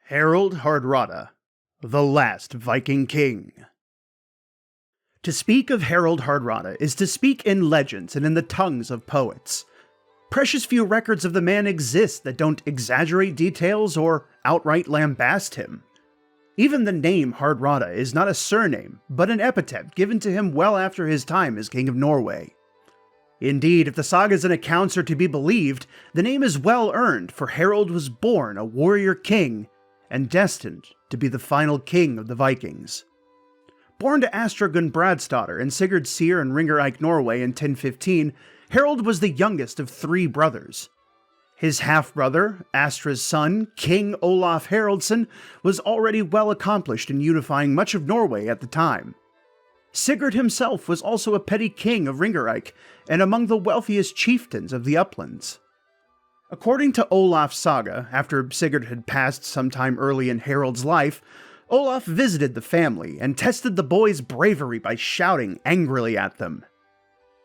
Harald Hardrada, the last Viking king. To speak of Harald Hardrada is to speak in legends and in the tongues of poets. Precious few records of the man exist that don't exaggerate details or outright lambast him. Even the name Hardrada is not a surname, but an epithet given to him well after his time as King of Norway. Indeed, if the sagas and accounts are to be believed, the name is well earned, for Harald was born a warrior king and destined to be the final king of the Vikings. Born to Astra Gunbradsdottir and Sigurd Syr in Ringerike, Norway in 1015, Harald was the youngest of three brothers. His half-brother, Astra's son, King OLAF Haraldsson, was already well accomplished in unifying much of Norway at the time. Sigurd himself was also a petty king of Ringerike and among the wealthiest chieftains of the uplands. According to Olaf's saga, after Sigurd had passed sometime early in Harald's life, Olaf visited the family and tested the boys' bravery by shouting angrily at them.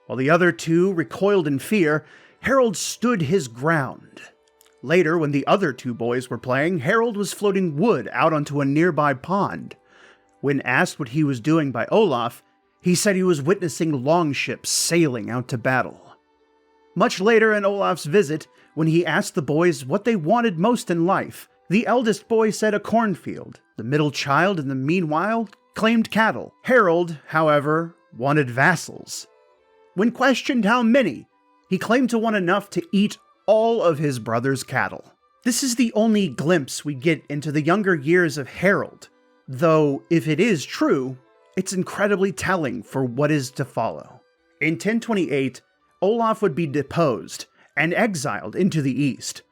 While the other two recoiled in fear, Harald stood his ground. Later, when the other two boys were playing, Harald was floating wood out onto a nearby pond. When asked what he was doing by Olaf, he said he was witnessing longships sailing out to battle. Much later in Olaf's visit, when he asked the boys what they wanted most in life, the eldest boy said a cornfield. The middle child, in the meanwhile, claimed cattle. Harald, however, wanted vassals. When questioned how many, he claimed to want enough to eat all of his brother's cattle. This is the only glimpse we get into the younger years of Harald, though if it is true, it's incredibly telling for what is to follow. In 1028, Olaf would be deposed and exiled into the east.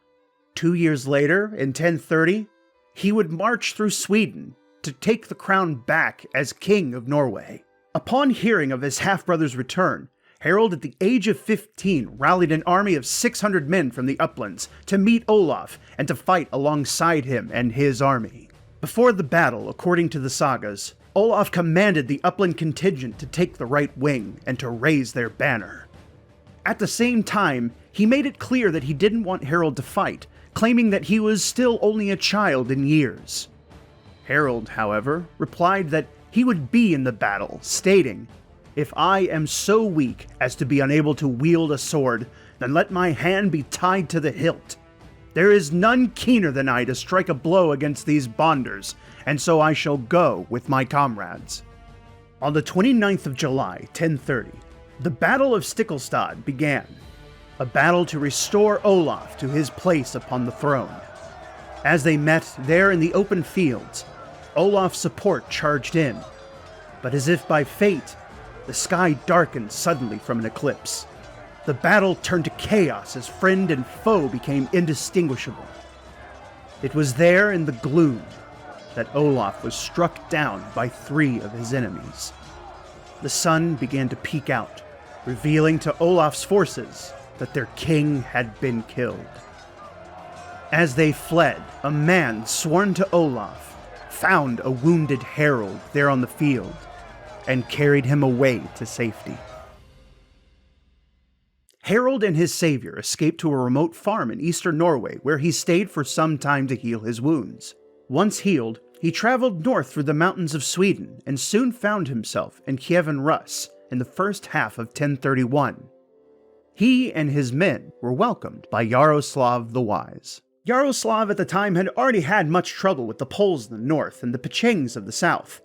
2 years later, in 1030, he would march through Sweden to take the crown back as King of Norway. Upon hearing of his half-brother's return, Harald at the age of 15 rallied an army of 600 men from the uplands to meet Olaf and to fight alongside him and his army. Before the battle, according to the sagas, Olaf commanded the upland contingent to take the right wing and to raise their banner. At the same time, he made it clear that he didn't want Harald to fight, claiming that he was still only a child in years. Harald, however, replied that he would be in the battle, stating, "If I am so weak as to be unable to wield a sword, then let my hand be tied to the hilt. There is none keener than I to strike a blow against these bonders, and so I shall go with my comrades." On the 29th of July, 1030, the Battle of Stiklestad began, a battle to restore Olaf to his place upon the throne. As they met there in the open fields, Olaf's support charged in, but as if by fate, the sky darkened suddenly from an eclipse. The battle turned to chaos as friend and foe became indistinguishable. It was there in the gloom that Olaf was struck down by 3 of his enemies. The sun began to peek out, revealing to Olaf's forces that their king had been killed. As they fled, a man sworn to Olaf found a wounded Harald there on the field and carried him away to safety. Harald and his savior escaped to a remote farm in eastern Norway, where he stayed for some time to heal his wounds. Once healed, he traveled north through the mountains of Sweden and soon found himself in Kievan Rus in the first half of 1031. He and his men were welcomed by YAROSLAV the Wise. YAROSLAV at the time had already had much trouble with the Poles in the north and the Pechengs of the south.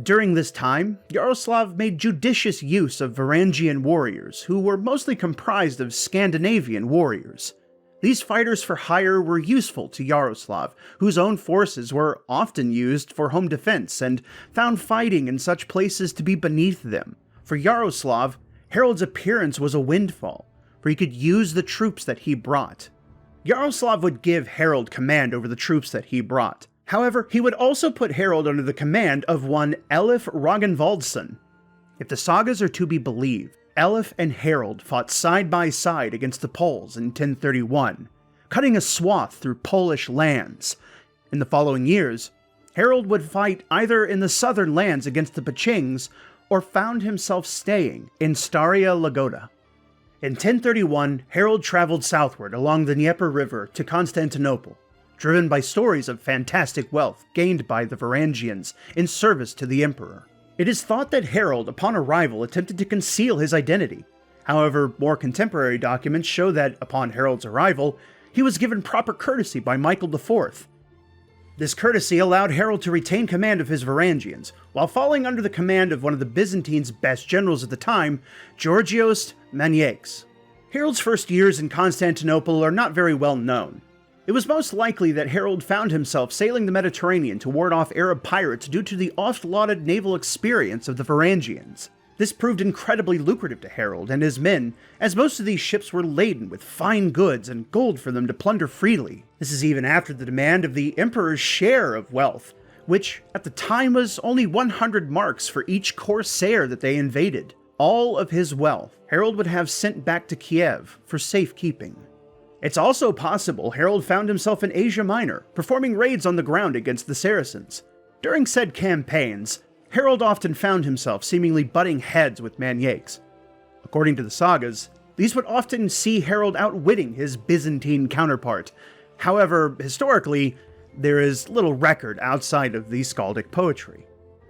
During this time, YAROSLAV made judicious use of Varangian warriors, who were mostly comprised of Scandinavian warriors. These fighters for hire were useful to YAROSLAV, whose own forces were often used for home defense and found fighting in such places to be beneath them. For YAROSLAV, Harald's appearance was a windfall, for he could use the troops that he brought. YAROSLAV would give Harald command over the troops that he brought. However, he would also put Harald under the command of one Elif Ragnvaldsson. If the sagas are to be believed, Elif and Harald fought side by side against the Poles in 1031, cutting a swath through Polish lands. In the following years, Harald would fight either in the southern lands against the Pechengs or found himself staying in Staria Lagoda. In 1031, Harald traveled southward along the Dnieper River to Constantinople, driven by stories of fantastic wealth gained by the Varangians in service to the Emperor. It is thought that Harald, upon arrival, attempted to conceal his identity. However, more contemporary documents show that, upon Harald's arrival, he was given proper courtesy by Michael IV. This courtesy allowed Harald to retain command of his Varangians, while falling under the command of one of the Byzantine's best generals at the time, GEORGIOS MANIAKES. Harald's first years in Constantinople are not very well known. It was most likely that Harald found himself sailing the Mediterranean to ward off Arab pirates due to the oft-lauded naval experience of the Varangians. This proved incredibly lucrative to Harald and his men, as most of these ships were laden with fine goods and gold for them to plunder freely. This is even after the demand of the Emperor's share of wealth, which at the time was only 100 marks for each corsair that they invaded. All of his wealth Harald would have sent back to Kiev for safekeeping. It's also possible Harald found himself in Asia Minor, performing raids on the ground against the Saracens. During said campaigns, Harald often found himself seemingly butting heads with Maniakes. According to the sagas, these would often see Harald outwitting his Byzantine counterpart. However, historically, there is little record outside of the skaldic poetry.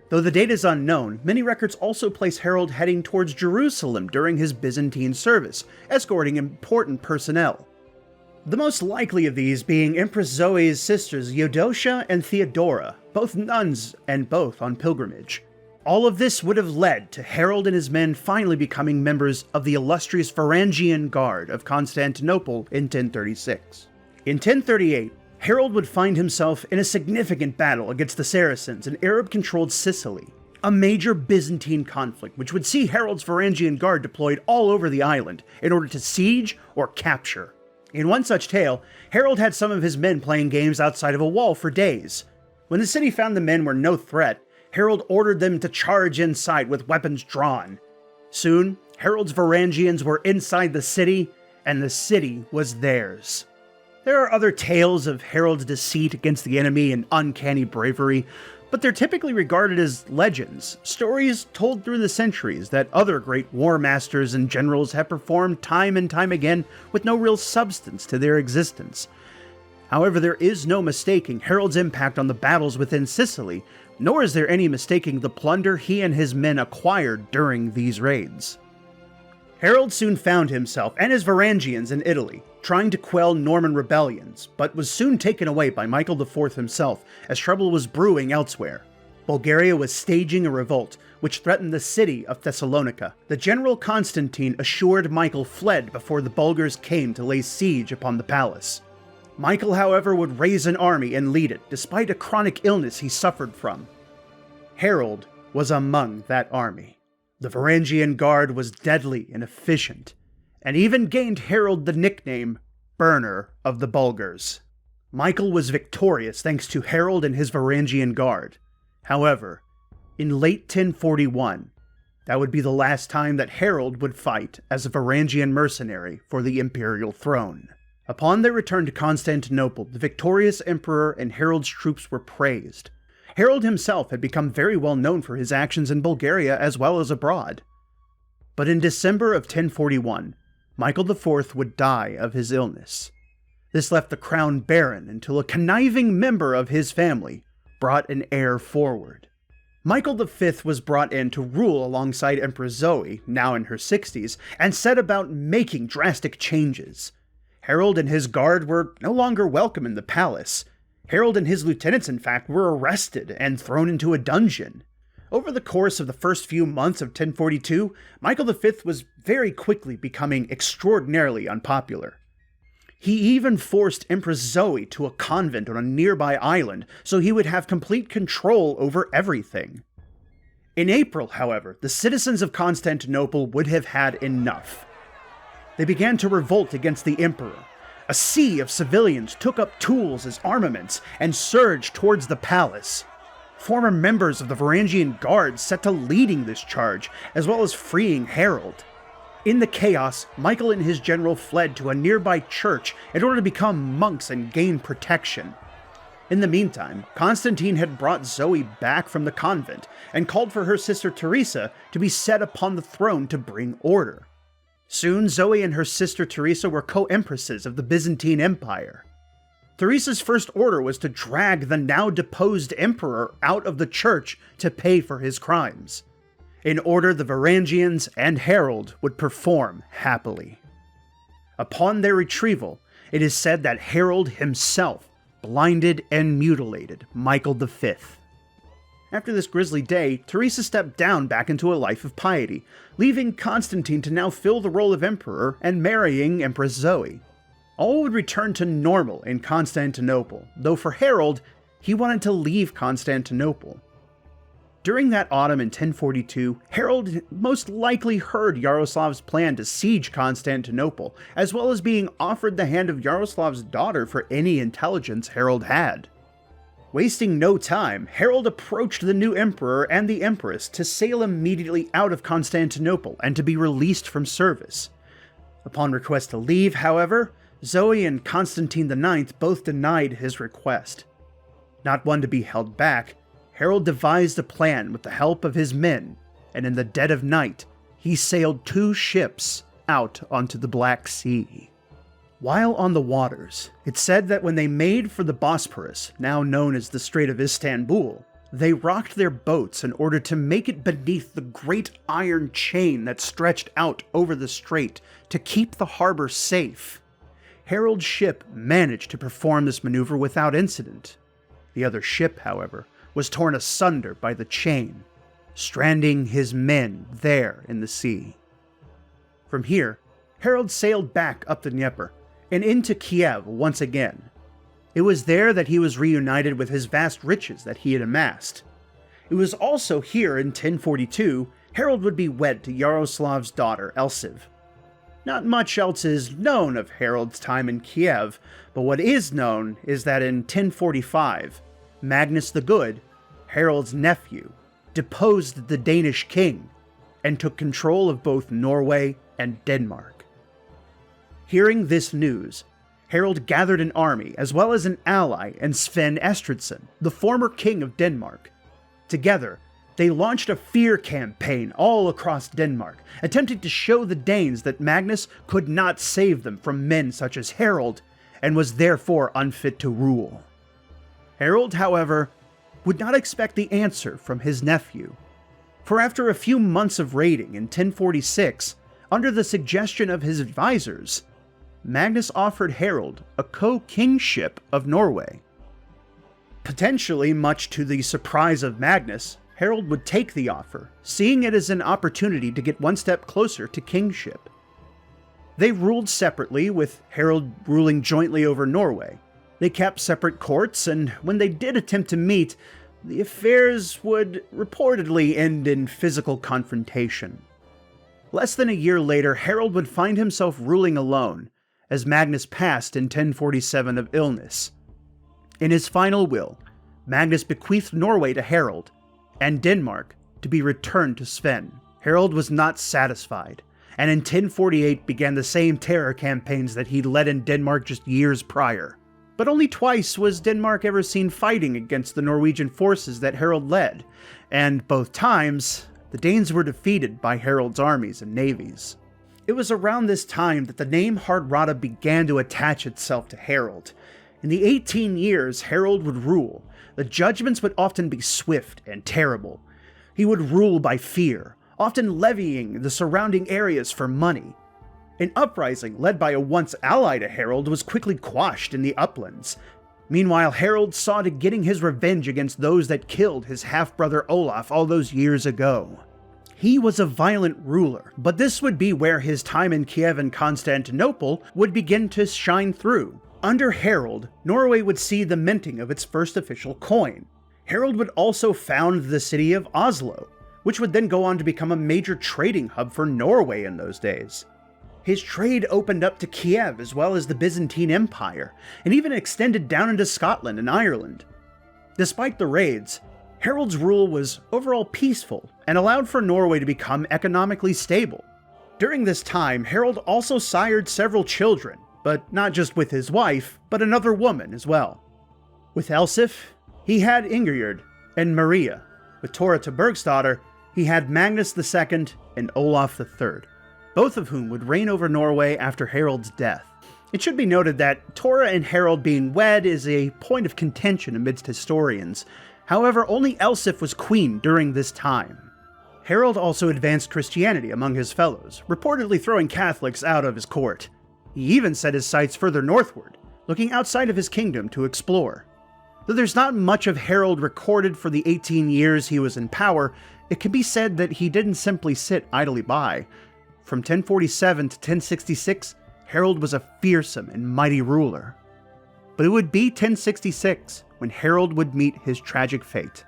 Though the date is unknown, many records also place Harald heading towards Jerusalem during his Byzantine service, escorting important personnel. The most likely of these being Empress Zoe's sisters Eudocia and Theodora, both nuns and both on pilgrimage. All of this would have led to Harald and his men finally becoming members of the illustrious Varangian Guard of Constantinople in 1036. In 1038, Harald would find himself in a significant battle against the Saracens in Arab-controlled Sicily, a major Byzantine conflict which would see Harald's Varangian Guard deployed all over the island in order to siege or capture. In one such tale, Harald had some of his men playing games outside of a wall for days. When the city found the men were no threat, Harald ordered them to charge inside with weapons drawn. Soon, Harald's Varangians were inside the city, and the city was theirs. There are other tales of Harald's deceit against the enemy and uncanny bravery, but they're typically regarded as legends, stories told through the centuries that other great war masters and generals have performed time and time again with no real substance to their existence. However, there is no mistaking Harald's impact on the battles within Sicily, nor is there any mistaking the plunder he and his men acquired during these raids. Harald soon found himself and his Varangians in Italy, trying to quell Norman rebellions, but was soon taken away by Michael IV himself as trouble was brewing elsewhere. Bulgaria was staging a revolt, which threatened the city of Thessalonica. The general Constantine assured Michael fled before the Bulgars came to lay siege upon the palace. Michael, however, would raise an army and lead it, despite a chronic illness he suffered from. Harald was among that army. The Varangian Guard was deadly and efficient, and even gained Harald the nickname Burner of the Bulgars. Michael was victorious thanks to Harald and his Varangian Guard. However, in late 1041, that would be the last time that Harald would fight as a Varangian mercenary for the imperial throne. Upon their return to Constantinople, the victorious emperor and Harald's troops were praised. Harald himself had become very well known for his actions in Bulgaria as well as abroad. But in December of 1041, Michael IV would die of his illness. This left the crown barren until a conniving member of his family brought an heir forward. Michael V was brought in to rule alongside Empress Zoe, now in her 60s, and set about making drastic changes. Harald and his guard were no longer welcome in the palace. Harald and his lieutenants, in fact, were arrested and thrown into a dungeon. Over the course of the first few months of 1042, Michael V was very quickly becoming extraordinarily unpopular. He even forced Empress Zoe to a convent on a nearby island so he would have complete control over everything. In April, however, the citizens of Constantinople would have had enough. They began to revolt against the emperor. A sea of civilians took up tools as armaments and surged towards the palace. Former members of the Varangian Guard set to leading this charge, as well as freeing Harald. In the chaos, Michael and his general fled to a nearby church in order to become monks and gain protection. In the meantime, Constantine had brought Zoe back from the convent and called for her sister Teresa to be set upon the throne to bring order. Soon, Zoe and her sister Teresa were co-empresses of the Byzantine Empire. Theresa's first order was to drag the now deposed emperor out of the church to pay for his crimes, in order the Varangians and Harald would perform happily. Upon their retrieval, it is said that Harald himself blinded and mutilated Michael V. After this grisly day, Theresa stepped down back into a life of piety, leaving Constantine to now fill the role of emperor and marrying Empress Zoe. All would return to normal in Constantinople, though for Harald, he wanted to leave Constantinople. During that autumn in 1042, Harald most likely heard Yaroslav's plan to siege Constantinople, as well as being offered the hand of Yaroslav's daughter for any intelligence Harald had. Wasting no time, Harald approached the new emperor and the empress to sail immediately out of Constantinople and to be released from service. Upon request to leave, however, Zoe and Constantine IX both denied his request. Not one to be held back, Harald devised a plan with the help of his men, and in the dead of night, he sailed 2 ships out onto the Black Sea. While on the waters, it's said that when they made for the Bosporus, now known as the Strait of Istanbul, they rocked their boats in order to make it beneath the great iron chain that stretched out over the strait to keep the harbor safe. Harald's ship managed to perform this maneuver without incident. The other ship, however, was torn asunder by the chain, stranding his men there in the sea. From here, Harald sailed back up the Dnieper and into Kiev once again. It was there that he was reunited with his vast riches that he had amassed. It was also here in 1042 Harald would be wed to Yaroslav's daughter Elsiv. Not much else is known of Harald's time in Kiev, but what is known is that in 1045, Magnus the Good, Harald's nephew, deposed the Danish king and took control of both Norway and Denmark. Hearing this news, Harald gathered an army as well as an ally in Sven Estridsson, the former king of Denmark. Together, they launched a fear campaign all across Denmark, attempting to show the Danes that Magnus could not save them from men such as Harald, and was therefore unfit to rule. Harald, however, would not expect the answer from his nephew, for after a few months of raiding in 1046, under the suggestion of his advisors, Magnus offered Harald a co-kingship of Norway. Potentially much to the surprise of Magnus, Harald would take the offer, seeing it as an opportunity to get one step closer to kingship. They ruled separately, with Harald ruling jointly over Norway. They kept separate courts, and when they did attempt to meet, the affairs would reportedly end in physical confrontation. Less than a year later, Harald would find himself ruling alone, as Magnus passed in 1047 of illness. In his final will, Magnus bequeathed Norway to Harald, and Denmark to be returned to Sven. Harald was not satisfied, and in 1048 began the same terror campaigns that he'd led in Denmark just years prior. But only twice was Denmark ever seen fighting against the Norwegian forces that Harald led, and both times, the Danes were defeated by Harald's armies and navies. It was around this time that the name Hardrada began to attach itself to Harald. In the 18 years Harald would rule, the judgments would often be swift and terrible. He would rule by fear, often levying the surrounding areas for money. An uprising led by a once ally to Harald was quickly quashed in the uplands. Meanwhile, Harald saw to getting his revenge against those that killed his half-brother Olaf all those years ago. He was a violent ruler, but this would be where his time in Kiev and Constantinople would begin to shine through. Under Harald, Norway would see the minting of its first official coin. Harald would also found the city of Oslo, which would then go on to become a major trading hub for Norway in those days. His trade opened up to Kiev as well as the Byzantine Empire, and even extended down into Scotland and Ireland. Despite the raids, Harald's rule was overall peaceful and allowed for Norway to become economically stable. During this time, Harald also sired several children, but not just with his wife, but another woman as well. With Elsif, he had Ingrid and Maria. With Tora Bergsdatter, he had Magnus II and Olaf III, both of whom would reign over Norway after Harald's death. It should be noted that Tora and Harald being wed is a point of contention amidst historians. However, only Elsif was queen during this time. Harald also advanced Christianity among his fellows, reportedly throwing Catholics out of his court. He even set his sights further northward, looking outside of his kingdom to explore. Though there's not much of Harald recorded for the 18 years he was in power, it can be said that he didn't simply sit idly by. From 1047 to 1066, Harald was a fearsome and mighty ruler. But it would be 1066 when Harald would meet his tragic fate.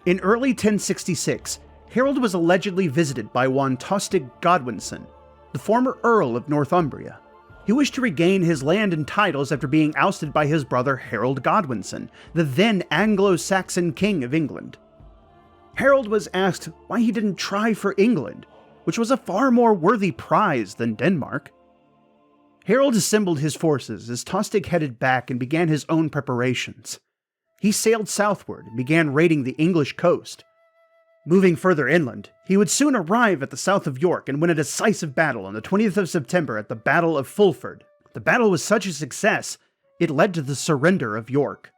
In early 1066, Harald was allegedly visited by one TOSTIG Godwinson, the former Earl of Northumbria. He wished to regain his land and titles after being ousted by his brother Harald Godwinson, the then Anglo-Saxon King of England. Harald was asked why he didn't try for England, which was a far more worthy prize than Denmark. Harald assembled his forces as Tostig headed back and began his own preparations. He sailed southward and began raiding the English coast. Moving further inland, he would soon arrive at the south of York and win a decisive battle on the 20th of September at the Battle of Fulford. The battle was such a success, it led to the surrender of York.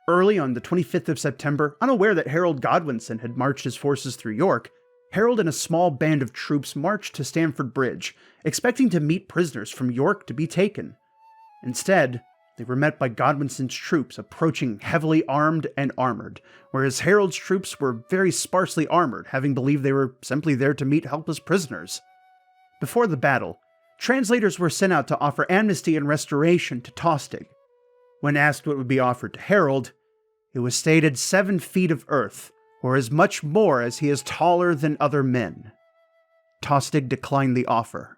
Early on the 25th of September, unaware that Harald Godwinson had marched his forces through York, Harald and a small band of troops marched to Stamford Bridge, expecting to meet prisoners from York to be taken. Instead, they were met by Godwinson's troops approaching heavily armed and armored, whereas Harald's troops were very sparsely armored, having believed they were simply there to meet helpless prisoners. Before the battle, translators were sent out to offer amnesty and restoration to Tostig. When asked what would be offered to Harald, it was stated 7 feet of earth, or as much more as he is taller than other men. Tostig declined the offer.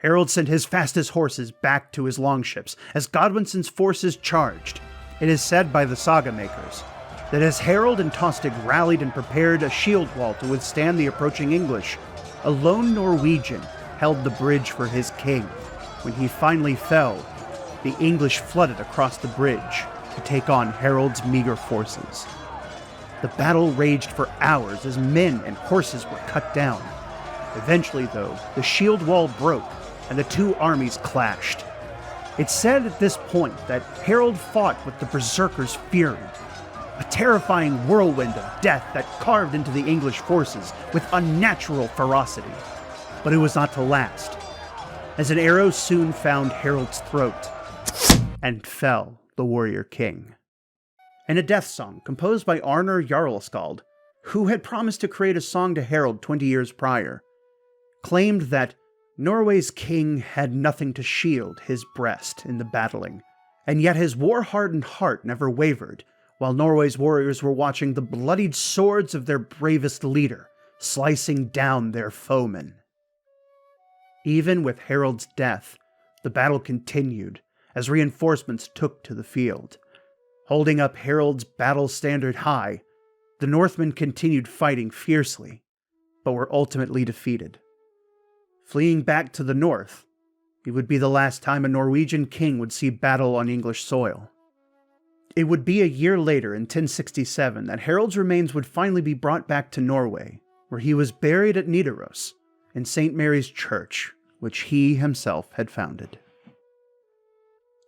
Harald sent his fastest horses back to his longships as Godwinson's forces charged. It is said by the saga makers that as Harald and Tostig rallied and prepared a shield wall to withstand the approaching English, a lone Norwegian held the bridge for his king. When he finally fell, the English flooded across the bridge to take on Harald's meager forces. The battle raged for hours as men and horses were cut down. Eventually, though, the shield wall broke and the two armies clashed. It's said at this point that Harald fought with the Berserkers' fury, a terrifying whirlwind of death that carved into the English forces with unnatural ferocity. But it was not to last, as an arrow soon found Harald's throat, and fell the warrior king. And a death song composed by Arnar Jarlskald, who had promised to create a song to Harald 20 years prior, claimed that Norway's king had nothing to shield his breast in the battling, and yet his war-hardened heart never wavered, while Norway's warriors were watching the bloodied swords of their bravest leader slicing down their foemen. Even with Harald's death, the battle continued as reinforcements took to the field. Holding up Harald's battle standard high, the Northmen continued fighting fiercely, but were ultimately defeated. Fleeing back to the north, it would be the last time a Norwegian king would see battle on English soil. It would be a year later, in 1067, that Harald's remains would finally be brought back to Norway, where he was buried at Nidaros in St. Mary's Church, which he himself had founded.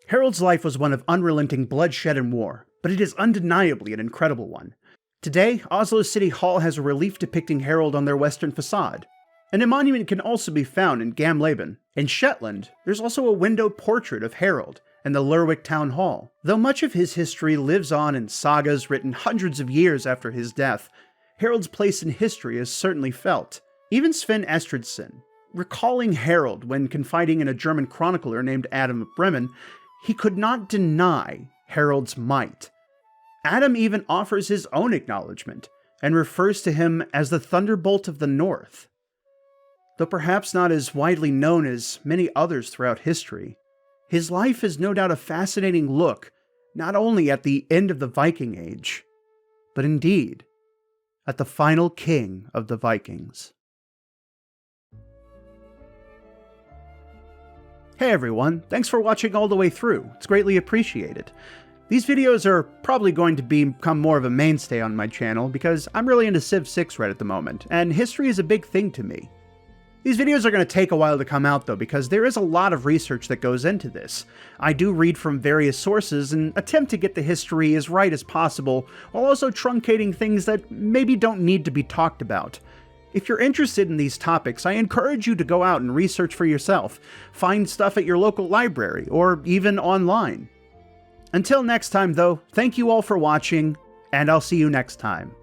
Harald's life was one of unrelenting bloodshed and war, but it is undeniably an incredible one. Today, Oslo City Hall has a relief depicting Harald on their western facade, and a monument can also be found in Gamleben. In Shetland, there's also a window portrait of Harald in the Lerwick Town Hall. Though much of his history lives on in sagas written hundreds of years after his death, Harald's place in history is certainly felt. Even Sven Estridsson, recalling Harald when confiding in a German chronicler named Adam of Bremen, he could not deny Harald's might. Adam even offers his own acknowledgement, and refers to him as the Thunderbolt of the North. Though perhaps not as widely known as many others throughout history, his life is no doubt a fascinating look not only at the end of the Viking Age, but indeed at the final king of the Vikings. Hey everyone, thanks for watching all the way through. It's greatly appreciated. These videos are probably going to become more of a mainstay on my channel because I'm really into Civ 6 right at the moment, and history is a big thing to me. These videos are going to take a while to come out though, because there is a lot of research that goes into this. I do read from various sources and attempt to get the history as right as possible, while also truncating things that maybe don't need to be talked about. If you're interested in these topics, I encourage you to go out and research for yourself, find stuff at your local library, or even online. Until next time though, thank you all for watching, and I'll see you next time.